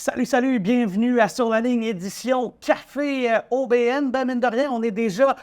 Salut, bienvenue à Sur la ligne édition Café OBN. Ben, mine de rien, on est déjà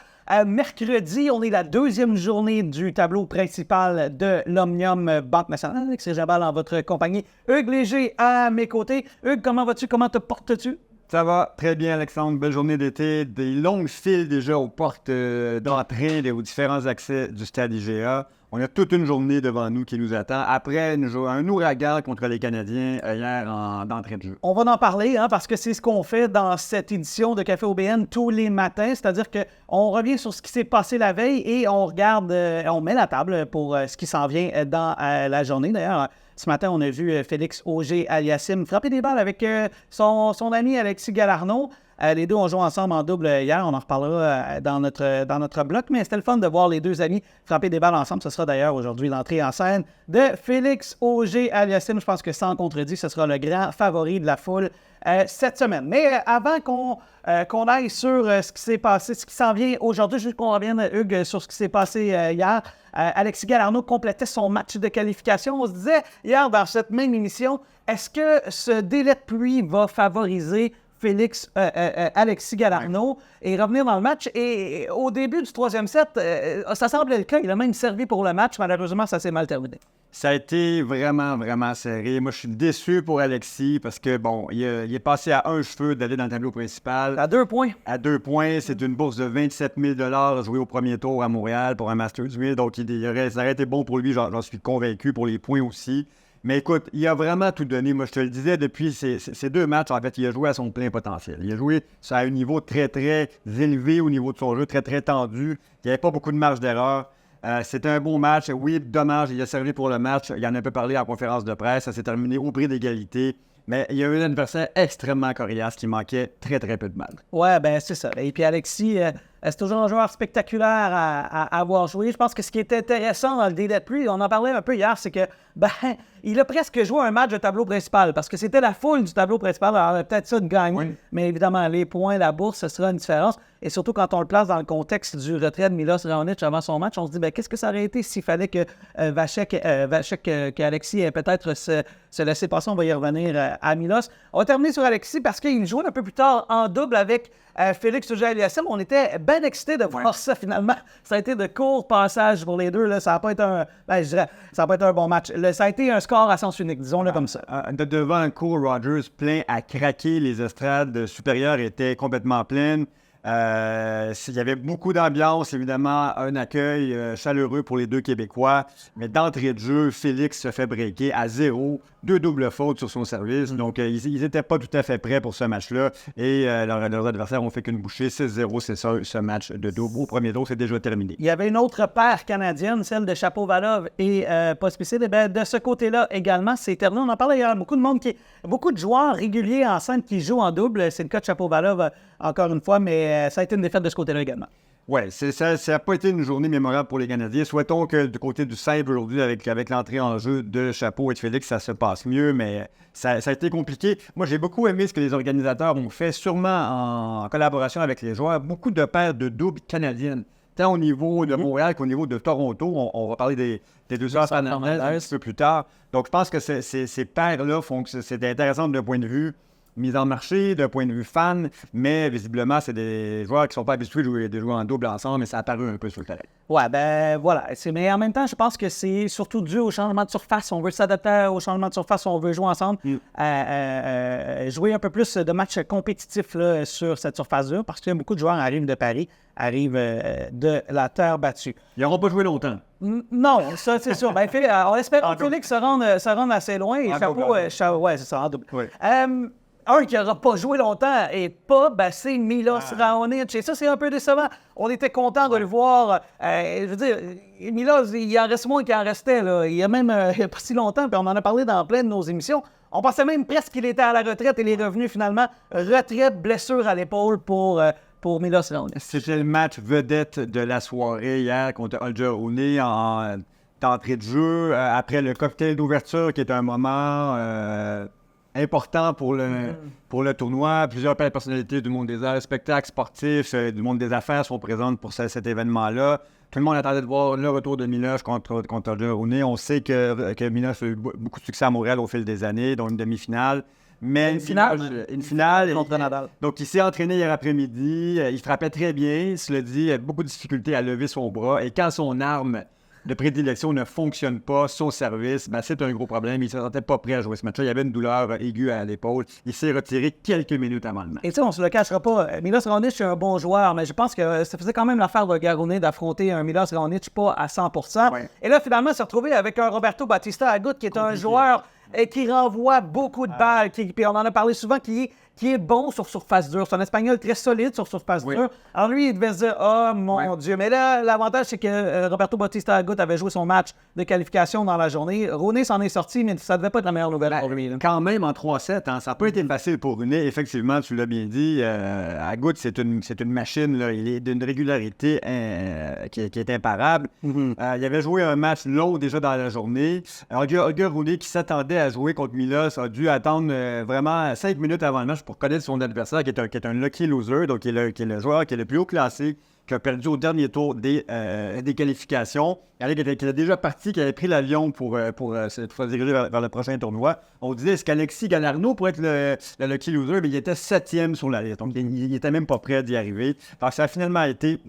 mercredi, on est la deuxième journée du tableau principal de l'Omnium Banque Nationale. Alexis Jabal en votre compagnie. Hugues Léger à mes côtés. Hugues, comment vas-tu? Comment te portes-tu? Ça va très bien, Alexandre. Belle journée d'été. Des longues files déjà aux portes d'entrée aux différents accès du stade IGA. On a toute une journée devant nous qui nous attend après un ouragan contre les Canadiens hier d'entrée de jeu. On va en parler parce que c'est ce qu'on fait dans cette édition de Café OBN tous les matins. C'est-à-dire qu'on revient sur ce qui s'est passé la veille et on regarde, on met la table pour ce qui s'en vient dans la journée. D'ailleurs, ce matin, on a vu Félix Auger-Aliassime frapper des balles avec son ami Alexis Galarneau. Les deux ont joué ensemble en double hier. On en reparlera dans notre bloc, mais c'était le fun de voir les deux amis frapper des balles ensemble. Ce sera d'ailleurs aujourd'hui l'entrée en scène de Félix Auger-Aliassime. Je pense que sans contredit, ce sera le grand favori de la foule cette semaine. Mais avant qu'on aille sur ce qui s'est passé, ce qui s'en vient aujourd'hui, juste qu'on revienne, Hugues, sur ce qui s'est passé hier. Alexis Galarneau complétait son match de qualification. On se disait hier dans cette même émission, est-ce que ce délai de pluie va favoriser Alexis Galarneau et revenir dans le match? Et au début du troisième set, ça semblait le cas. Il a même servi pour le match. Malheureusement, ça s'est mal terminé. Ça a été vraiment, vraiment serré. Moi, je suis déçu pour Alexis parce que, bon, il est passé à un cheveu d'aller dans le tableau principal. À 2 points. À 2 points. C'est une bourse de 27 000 jouée au premier tour à Montréal pour un Masters 1000. Donc, ça aurait été bon pour lui. J'en suis convaincu pour les points aussi. Mais écoute, il a vraiment tout donné. Moi, je te le disais, depuis ces deux matchs, en fait, il a joué à son plein potentiel. Il a joué à un niveau très, très élevé au niveau de son jeu, très, très tendu. Il n'y avait pas beaucoup de marge d'erreur. C'était un bon match. Oui, dommage, il a servi pour le match. Il en a un peu parlé en conférence de presse. Ça s'est terminé au prix d'égalité. Mais il y a eu un adversaire extrêmement coriace qui manquait très, très peu de mal. Ouais, ben c'est ça. Et puis Alexis, c'est toujours un joueur spectaculaire à avoir joué. Je pense que ce qui est intéressant dans le délai de pluie, on en parlait un peu hier, c'est que il a presque joué un match de tableau principal parce que c'était la foule du tableau principal. Alors, peut-être ça de gagner, oui. Mais évidemment, les points, la bourse, ce sera une différence. Et surtout quand on le place dans le contexte du retrait de Milos Raonic avant son match, on se dit, qu'est-ce que ça aurait été s'il fallait que qu'Alexis ait peut-être se laisser passer. On va y revenir à Milos. On va terminer sur Alexis parce qu'il jouait un peu plus tard en double avec Félix Auger-Aliassime. On était bien excités de voir ça finalement. Ça a été de courts passages pour les deux. Là. Ça n'a pas été un bon match. Ça a été un score à sens unique, disons-le comme ça. Devant un Cole Rogers plein à craquer, les estrades supérieures étaient complètement pleines. Il y avait beaucoup d'ambiance, évidemment, un accueil chaleureux pour les deux Québécois. Mais d'entrée de jeu, Félix se fait breaker à 0, 2 doubles fautes sur son service. Donc, ils n'étaient pas tout à fait prêts pour ce match-là. Et leurs adversaires ont fait qu'une bouchée. 6-0, c'est ça, ce match de double. Au premier tour, c'est déjà terminé. Il y avait une autre paire canadienne, celle de Shapovalov et Pospisil. Et bien, de ce côté-là également, c'est terminé. On en parlait hier. Beaucoup de joueurs réguliers en scène qui jouent en double. C'est le cas de Shapovalov, encore une fois, mais ça a été une défaite de ce côté-là également. Oui, ça n'a pas été une journée mémorable pour les Canadiens. Souhaitons que du côté du simple aujourd'hui, avec l'entrée en jeu de Chapeau et de Félix, ça se passe mieux, mais ça a été compliqué. Moi, j'ai beaucoup aimé ce que les organisateurs ont fait, sûrement en collaboration avec les joueurs. Beaucoup de paires de doubles canadiennes, tant au niveau de Montréal qu'au niveau de Toronto. On va parler des deux heures Fernandez un petit peu plus tard. Donc, je pense que ces paires-là font que c'est intéressant d'un point de vue mise en marché, d'un point de vue fan, mais visiblement, c'est des joueurs qui ne sont pas habitués de jouer en double ensemble, mais ça a apparu un peu sur le terrain. Ouais, ben voilà. Mais en même temps, je pense que c'est surtout dû au changement de surface. On veut s'adapter au changement de surface, on veut jouer ensemble, jouer un peu plus de matchs compétitifs là, sur cette surface-là, parce que beaucoup de joueurs arrivent de Paris, arrivent de la terre battue. Ils n'auront pas joué longtemps. Non, ça, c'est sûr. Ben, on espère que Félix se rende assez loin. Et Chapeau, ouais, c'est ça, en double. Oui. Un qui n'aura pas joué longtemps et c'est Milos Raonic. Et ça, c'est un peu décevant. On était content de le voir. Je veux dire, Milos, il en reste moins qu'il en restait. Là. Il y a même il n'y a pas si longtemps, puis on en a parlé dans plein de nos émissions. On pensait même presque qu'il était à la retraite et il est revenu finalement. Retraite, blessure à l'épaule pour Milos Raonic. C'était le match vedette de la soirée hier contre Holger Rune d'entrée de jeu. Après le cocktail d'ouverture, qui est un moment important pour le tournoi. Plusieurs personnalités du monde des arts, spectacles sportifs, du monde des affaires sont présentes pour cet événement-là. Tout le monde attendait de voir le retour de Milos contre Holger Rune. On sait que Milos a eu beaucoup de succès à Montréal au fil des années, dont une demi-finale. Mais une finale contre Nadal. Donc, il s'est entraîné hier après-midi. Il frappait très bien. Cela dit, il a beaucoup de difficultés à lever son bras. Et quand son arme de prédilection ne fonctionne pas, son service, c'est un gros problème. Il ne se sentait pas prêt à jouer ce match-là. Il y avait une douleur aiguë à l'épaule. Il s'est retiré quelques minutes avant le match. Et tu sais, on se le cachera pas. Milos Raonic est un bon joueur, mais je pense que ça faisait quand même l'affaire de Garoné d'affronter un Milos Raonic pas à 100%. Ouais. Et là, finalement, il s'est retrouvé avec un Roberto Bautista Agut qui est un joueur qui renvoie beaucoup de balles. Puis on en a parlé souvent, qui est bon sur surface dure. C'est un Espagnol très solide sur surface dure. Alors lui, il devait se dire « Oh mon Dieu! » Mais là, l'avantage, c'est que Roberto Bautista Agut avait joué son match de qualification dans la journée. Roné s'en est sorti, mais ça devait pas être la meilleure nouvelle pour lui. Là. Quand même, en 3-7, ça n'a pas été facile pour Roné. Effectivement, tu l'as bien dit. Agut, c'est une machine. Là. Il est d'une régularité qui est imparable. Il avait joué un match long déjà dans la journée. Holger Roné, qui s'attendait à jouer contre Milos, a dû attendre vraiment 5 minutes avant le match pour connaître son adversaire, qui est un lucky loser, donc qui est le joueur qui est le plus haut classé, qui a perdu au dernier tour des qualifications. Qui était déjà parti, qui avait pris l'avion pour se diriger vers le prochain tournoi. On disait, est-ce qu'Alexis Galarneau pourrait être le lucky loser? Mais il était 7e sur la liste, donc il n'était même pas prêt d'y arriver. Alors, ça a finalement été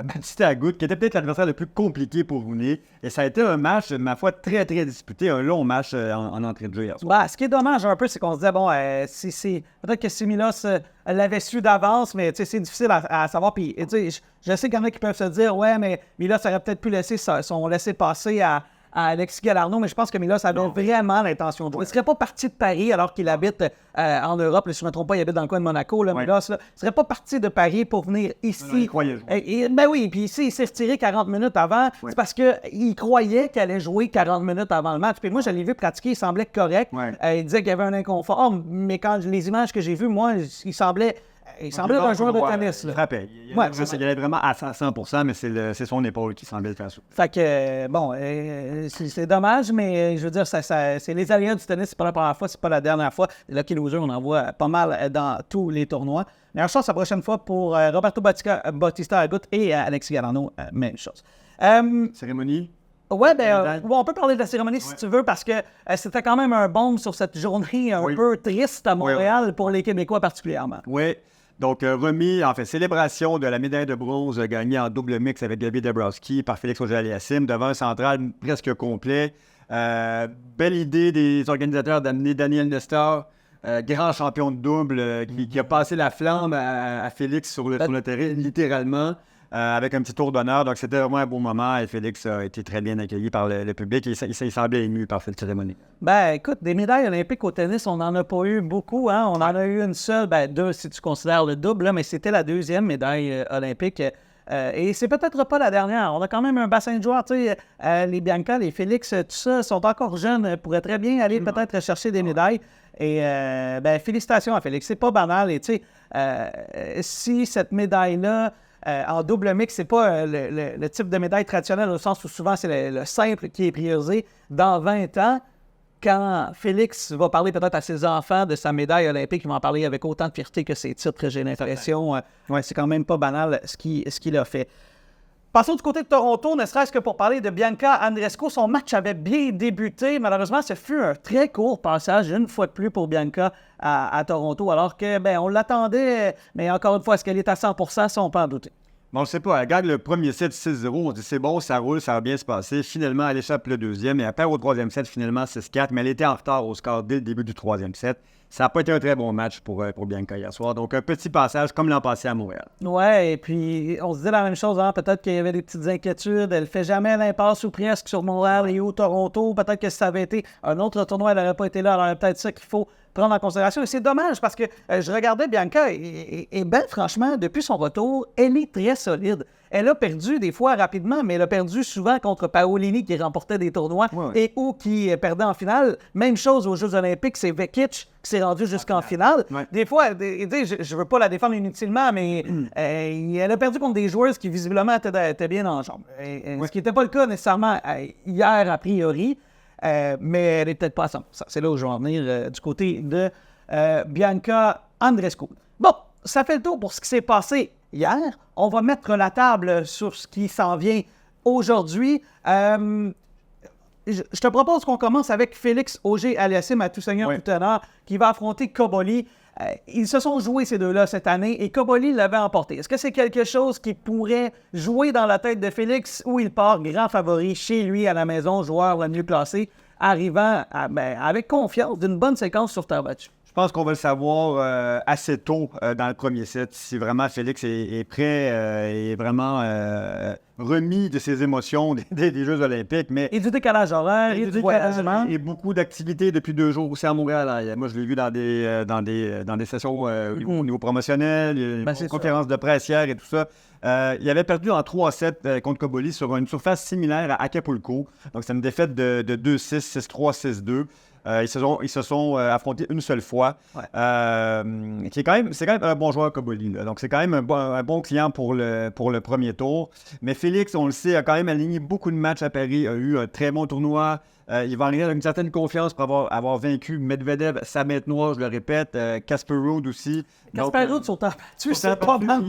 Bautista Agut, qui était peut-être l'adversaire le plus compliqué pour Rooney. Et ça a été un match, ma foi, très, très disputé, un long match en entrée de jeu hier soir. Ce qui est dommage un peu, c'est qu'on se disait, bon, peut-être que si Milos l'avait su d'avance, mais c'est difficile à savoir. Puis, je sais qu'il y en a qui peuvent se dire, ouais, mais Milos aurait peut-être pu laisser son laisser-passer à Alexis Galarneau, mais je pense que Milos avait vraiment l'intention de jouer. Il ne serait pas parti de Paris alors qu'il habite en Europe. Là, si je ne me trompe pas, il habite dans le coin de Monaco. Là, Milos, il ne serait pas parti de Paris pour venir ici. Il croyait jouer. Ben oui, puis ici, il s'est retiré 40 minutes avant. C'est parce qu'il croyait qu'il allait jouer 40 minutes avant le match. Puis moi, je l'ai vu pratiquer, il semblait correct. Il disait qu'il y avait un inconfort. Mais quand les images que j'ai vues, moi, il semblait être un joueur de tennis. Il frappait. Il allait vraiment à 100%, mais c'est son épaule qui semblait faire ça. Fait que, bon, c'est dommage, mais je veux dire, c'est les aléas du tennis, c'est pas la première fois, c'est pas la dernière fois. Les lucky losers, on en voit pas mal dans tous les tournois. Meilleure chance la prochaine fois pour Roberto Bautista Agut et Alexis Galarneau, même chose. Cérémonie? Oui, on peut parler de la cérémonie si tu veux, parce que c'était quand même un baume sur cette journée un peu triste à Montréal pour les Québécois particulièrement. Oui. Donc, remis, célébration de la médaille de bronze gagnée en double mix avec Gabi Dabrowski par Félix Auger-Aliassime devant un central presque complet. Belle idée des organisateurs d'amener Daniel Nestor, grand champion de double, qui a passé la flamme à Félix sur le terrain, littéralement. Avec un petit tour d'honneur. Donc, c'était vraiment un beau moment et Félix a été très bien accueilli par le public et il semblait ému par cette cérémonie. Écoute, des médailles olympiques au tennis, on n'en a pas eu beaucoup. Hein? On en a eu une seule, deux si tu considères le double, là, mais c'était la deuxième médaille olympique. Et c'est peut-être pas la dernière. On a quand même un bassin de joueurs, tu sais, les Bianca, les Félix, tout ça, sont encore jeunes, pourraient très bien aller peut-être chercher des médailles. Et félicitations à Félix. C'est pas banal. Et tu sais, si cette médaille-là, en double mix, c'est pas le type de médaille traditionnelle au sens où souvent c'est le simple qui est priorisé. Dans 20 ans, quand Félix va parler peut-être à ses enfants de sa médaille olympique, il va en parler avec autant de fierté que ses titres, j'ai l'impression. C'est quand même pas banal ce qu'il a fait. Passons du côté de Toronto, ne serait-ce que pour parler de Bianca Andreescu. Son match avait bien débuté. Malheureusement, ce fut un très court passage, une fois de plus pour Bianca à Toronto, alors que, on l'attendait, mais encore une fois, est-ce qu'elle est à 100%? Ça, on peut en douter. On ne sait pas. Elle gagne le premier set 6-0. On dit c'est bon, ça roule, ça va bien se passer. Finalement, elle échappe le deuxième et elle perd au troisième set, finalement 6-4. Mais elle était en retard au score dès le début du troisième set. Ça n'a pas été un très bon match pour Bianca hier soir. Donc, un petit passage comme l'an passé à Montréal. Ouais, et puis on se disait la même chose. Hein? Peut-être qu'il y avait des petites inquiétudes. Elle ne fait jamais l'impasse ou presque sur Montréal et ou Toronto. Peut-être que si ça avait été un autre tournoi, elle n'aurait pas été là. Alors, peut-être ça qu'il faut prendre en considération. Et c'est dommage parce que je regardais Bianca et franchement, depuis son retour, elle est très solide. Elle a perdu des fois rapidement, mais elle a perdu souvent contre Paolini qui remportait des tournois et ou qui perdait en finale. Même chose aux Jeux olympiques, c'est Vekic qui s'est rendu jusqu'en finale. Des fois, je ne veux pas la défendre inutilement, mais elle a perdu contre des joueuses qui visiblement étaient bien en jambes. Ce qui n'était pas le cas nécessairement hier a priori. Mais elle n'est peut-être pas à 100%. C'est là où je vais en venir du côté de Bianca Andreescu. Bon, ça fait le tour pour ce qui s'est passé hier. On va mettre la table sur ce qui s'en vient aujourd'hui. je te propose qu'on commence avec Félix Auger-Aliassime à tout seigneur, tout honneur, qui va affronter Cobolli. Ils se sont joués ces deux-là cette année et Cobolli l'avait emporté. Est-ce que c'est quelque chose qui pourrait jouer dans la tête de Félix ou il part grand favori chez lui à la maison, joueur le mieux classé, arrivant avec confiance d'une bonne séquence sur terre battue? Je pense qu'on va le savoir assez tôt dans le premier set, si vraiment Félix est prêt et vraiment remis de ses émotions des Jeux olympiques. Mais et du décalage horaire, et du voyagement. Et beaucoup d'activités depuis 2 jours aussi à Montréal. Moi, je l'ai vu dans des sessions au niveau promotionnel, une conférence de presse hier et tout ça. Il avait perdu en 3-7 contre Cobolli sur une surface similaire à Acapulco. Donc, c'est une défaite de 2-6, 6-3, 6-2. Ils se sont affrontés une seule fois. Ouais. C'est quand même un bon joueur, Cobolli. Donc, c'est quand même un bon client pour le premier tour. Mais Félix, on le sait, a quand même aligné beaucoup de matchs à Paris, a eu un très bon tournoi. Il va arriver avec une certaine confiance pour avoir vaincu Medvedev, Samet Noir, je le répète, Casper Ruud aussi. Casper Ruud sur terre battue, c'est pas mal.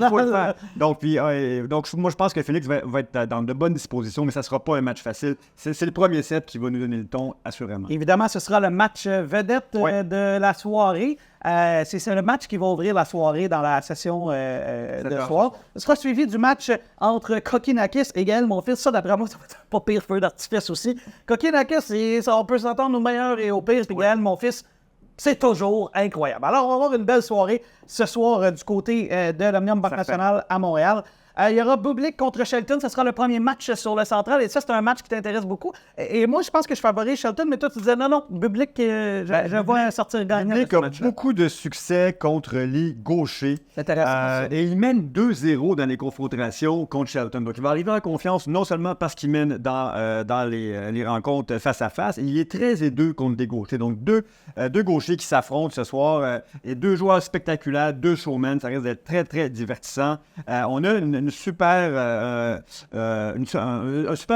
Donc, moi, je pense que Félix va être dans de bonnes dispositions, mais ça ne sera pas un match facile. C'est le premier set qui va nous donner le ton, assurément. Évidemment, ce sera le match vedette de la soirée. C'est le match qui va ouvrir la soirée dans la session de soir. Ce sera suivi du match entre Kokkinakis et Gaël Monfils. Ça, d'après moi, ça va être pas pire feu d'artifice aussi. Kokkinakis, on peut s'entendre au meilleur et au pire. Puis Gaël Monfils, c'est toujours incroyable. Alors, on va avoir une belle soirée ce soir du côté de l'Omnium Banque Nationale à Montréal. Il y aura Bublik contre Shelton. Ce sera le premier match sur le central. Et ça, c'est un match qui t'intéresse beaucoup. Et moi, je pense que je favorise Shelton. Mais toi, tu disais non, Bublik, je vois sortir gagnant. Bublik a beaucoup de succès contre les gauchers. C'est intéressant. Et il mène 2-0 dans les confrontations contre Shelton. Donc, il va arriver en confiance non seulement parce qu'il mène dans les rencontres face à face. Il est 13-2 contre des gauchers. Donc, deux gauchers qui s'affrontent ce soir. Et 2 joueurs spectaculaires, 2 showmen. Ça risque d'être très, très divertissant. On a un super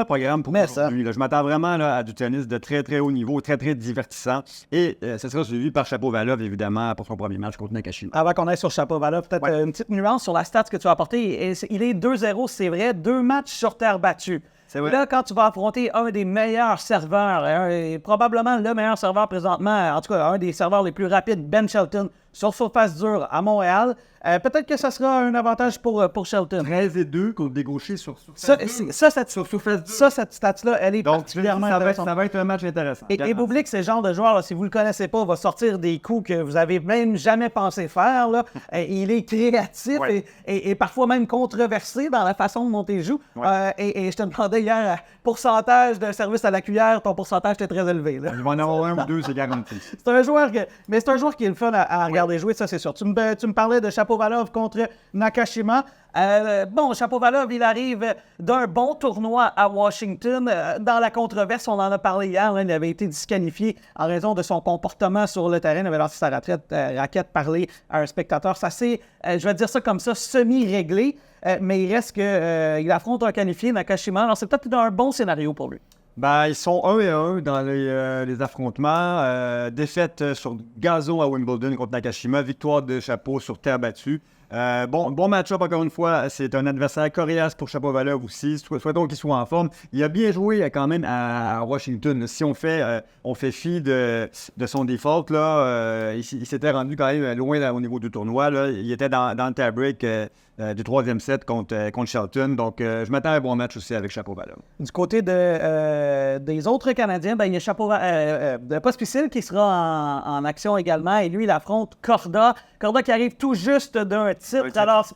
programme pour aujourd'hui. Je m'attends vraiment à du tennis de très, très haut niveau, très, très divertissant. Et ce sera suivi par Shapovalov, évidemment, pour son premier match contre Nakashima. Avant qu'on aille sur Shapovalov, peut-être une petite nuance sur la stat que tu as apportée. Il est 2-0, c'est vrai, 2 matchs sur terre battue. Là, quand tu vas affronter un des meilleurs serveurs, probablement le meilleur serveur présentement, en tout cas, un des serveurs les plus rapides, Ben Shelton, sur surface dure à Montréal, peut-être que ça sera un avantage pour Shelton. 13-2 contre des gauchers sur surface dure. Cette stat-là, elle est particulièrement intéressante. Ça va être un match intéressant. Et Bublik, c'est le genre de joueur, là, si vous ne le connaissez pas, va sortir des coups que vous avez même jamais pensé faire. Là. Il est créatif et parfois même controversé dans la façon dont il joue. Et je te demandais hier, pourcentage de service à la cuillère, ton pourcentage était très élevé. Là. Il va en avoir 1 ou 2, c'est garanti. C'est un joueur qui est le fun à regarder jouer, ça c'est sûr. Tu me parlais de Shapovalov contre Nakashima. Shapovalov, il arrive d'un bon tournoi à Washington. Dans la controverse, on en a parlé hier, il avait été disqualifié en raison de son comportement sur le terrain. Il avait lancé sa raquette, parler à un spectateur. Ça s'est, je vais dire ça comme ça, semi-réglé. Mais il reste qu'il affronte un qualifié, Nakashima. Alors c'est peut-être un bon scénario pour lui. Ils sont 1-1 dans les affrontements. Défaite sur gazon à Wimbledon contre Nakashima. Victoire de Chapeau sur terre battue. Bon match-up encore une fois. C'est un adversaire coriace pour Shapovalov aussi. Souhaitons qu'il soit en forme. Il a bien joué quand même à Washington. Si on fait fi de son default, là, il s'était rendu quand même loin là, au niveau du tournoi. Là. Il était dans le tie-break du 3e set contre Shelton. Donc, je m'attends à un bon match aussi avec Shapovalov. Du côté des autres Canadiens, il y a Pospisil qui sera en action également. Et lui, il affronte Korda. Korda qui arrive tout juste d'un titre. Alors,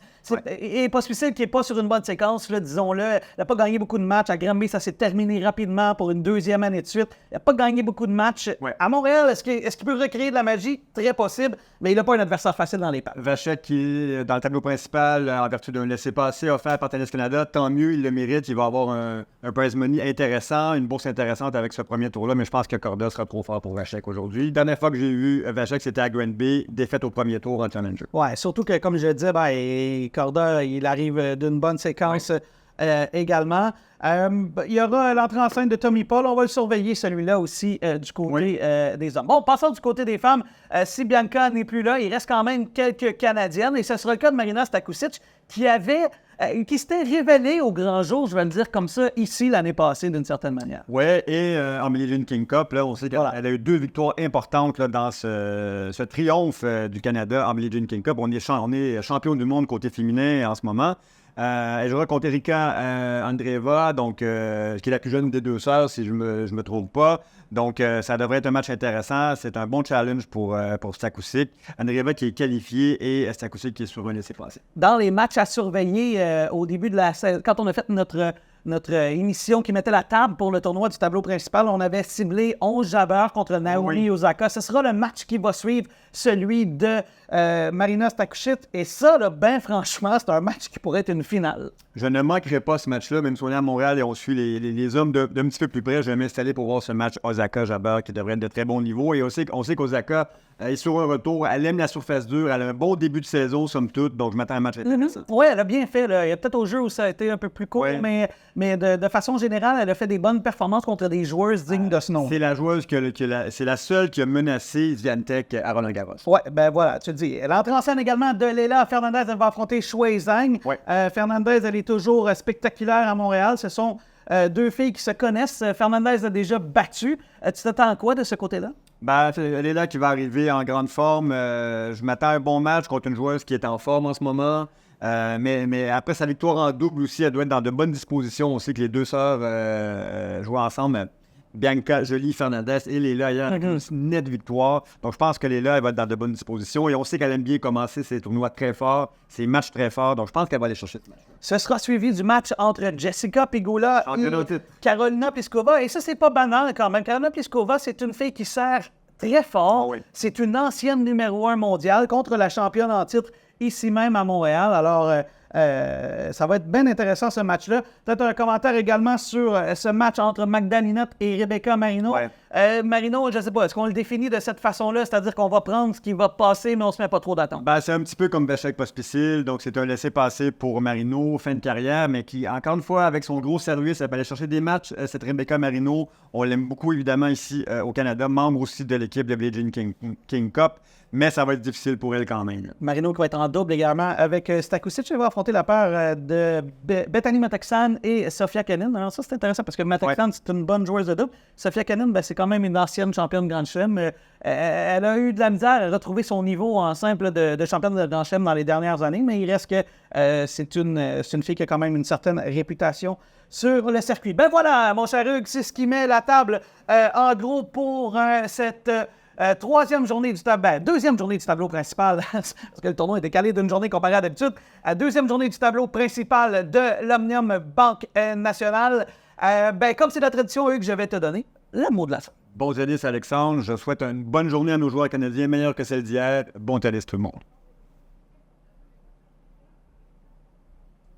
et Pospisil qui n'est pas sur une bonne séquence, là, disons-le. Il n'a pas gagné beaucoup de matchs. À Granby, ça s'est terminé rapidement pour une 2e année de suite. Il n'a pas gagné beaucoup de matchs. À Montréal, est-ce qu'il peut recréer de la magie? Très possible, mais il n'a pas un adversaire facile dans les pattes. Vachette qui est dans le tableau principal en vertu d'un laissez-passer offert par Tennis Canada. Tant mieux, il le mérite. Il va avoir un prize money intéressant, une bourse intéressante avec ce premier tour-là, mais je pense que Korda sera trop fort pour Vachette aujourd'hui. La dernière fois que j'ai vu Vachette, c'était à Granby, défaite au premier tour en Challenger. Ouais, surtout que, comme je le disais, Korda, il arrive d'une bonne séquence également. Il y aura l'entrée en scène de Tommy Paul. On va le surveiller, celui-là aussi, du côté des hommes. Bon, passons du côté des femmes. Si Bianca n'est plus là, il reste quand même quelques Canadiennes. Et ce sera le cas de Marina Stakusic, qui avait qui s'était révélée au grand jour, je vais le dire comme ça, ici l'année passée d'une certaine manière. Oui, et Armée Jean King Cup, là, on sait qu'elle a eu 2 victoires importantes là, dans ce triomphe du Canada, Armée Jean King Cup. On est champion du monde côté féminin en ce moment. Elle jouera contre Erika Andreeva, donc, qui est la plus jeune des 2 sœurs, si je me trompe pas. Donc, ça devrait être un match intéressant. C'est un bon challenge pour Stakusik. Andreeva qui est qualifiée et Stakusik qui est sur un laissez-passer. Dans les matchs à surveiller au début de la saison, quand on a fait notre émission qui mettait la table pour le tournoi du tableau principal, on avait ciblé 11 jabbeurs contre Naomi Osaka. Ce sera le match qui va suivre celui de Marina Stakusic. Et ça, là, ben franchement, c'est un match qui pourrait être une finale. Je ne manquerai pas ce match-là, même si on est à Montréal et on suit les hommes d'un petit peu plus près. Je vais m'installer pour voir ce match Osaka-Jabber qui devrait être de très bon niveau. Et on sait qu'Osaka est sur un retour. Elle aime la surface dure. Elle a un bon début de saison, somme toute. Donc, je m'attends à un match intéressant. Oui, elle a bien fait. Là. Il y a peut-être au jeu où ça a été un peu plus court, mais de façon générale, elle a fait des bonnes performances contre des joueuses dignes de ce nom. C'est la joueuse c'est la seule qui a menacé Swiatek à Roland-Garros. Oui, ben voilà, tu le dis. L'entrée en scène également de Leila Fernandez, elle va affronter Shui Zhang. Fernandez, elle est toujours spectaculaire à Montréal. Ce sont 2 filles qui se connaissent. Fernandez a déjà battu. Tu t'attends à quoi de ce côté-là? Ben, Leila qui va arriver en grande forme. Je m'attends à un bon match contre une joueuse qui est en forme en ce moment. Mais après sa victoire en double aussi, elle doit être dans de bonnes dispositions. On sait que les 2 sœurs jouent ensemble. Bianca Jolie Fernandez et Leila hier, une nette victoire. Donc, je pense que Leila, elle va être dans de bonnes dispositions. Et on sait qu'elle aime bien commencer ses tournois très forts, ses matchs très forts. Donc, je pense qu'elle va aller chercher ce match. Ce sera suivi du match entre Jessica Pegula et Karolina Pliskova. Et ça, c'est pas banal quand même. Karolina Pliskova, c'est une fille qui sert très fort. C'est une ancienne numéro 1 mondiale contre la championne en titre ici même à Montréal. Alors, ça va être bien intéressant ce match-là. Peut-être un commentaire également sur ce match entre Magdalena et Rebecca Marino. Marino, je ne sais pas, est-ce qu'on le définit de cette façon-là? C'est-à-dire qu'on va prendre ce qui va passer, mais on ne se met pas trop d'attente. Ben, c'est un petit peu comme Bechek Pospisil. Donc, c'est un laissez-passer pour Marino, fin de carrière, mais qui, encore une fois, avec son gros service, elle peut aller chercher des matchs. Cette Rebecca Marino, on l'aime beaucoup, évidemment, ici au Canada, membre aussi de l'équipe de Virgin King Cup. Mais ça va être difficile pour elle quand même. Marino qui va être en double également avec Stakusic. Elle va affronter la paire de Bethany Matoksan et Sofia Kenin. Alors ça, c'est intéressant parce que Matoksan, c'est une bonne joueuse de double. Sofia Kenin, c'est quand même une ancienne championne Grand Chelem. Elle a eu de la misère à retrouver son niveau en simple de championne de Grand Chelem dans les dernières années, mais il reste que c'est une fille qui a quand même une certaine réputation sur le circuit. Ben voilà, mon cher Hugues, c'est ce qui met la table en gros pour cette... deuxième journée du tableau principal, parce que le tournoi est décalé d'une journée comparée à d'habitude. Deuxième journée du tableau principal de l'Omnium Banque Nationale. Comme c'est la tradition, Hugues, je vais te donner le mot de la fin. Bon tennis, Alexandre. Je souhaite une bonne journée à nos joueurs canadiens, meilleure que celle d'hier. Bon tennis, tout le monde.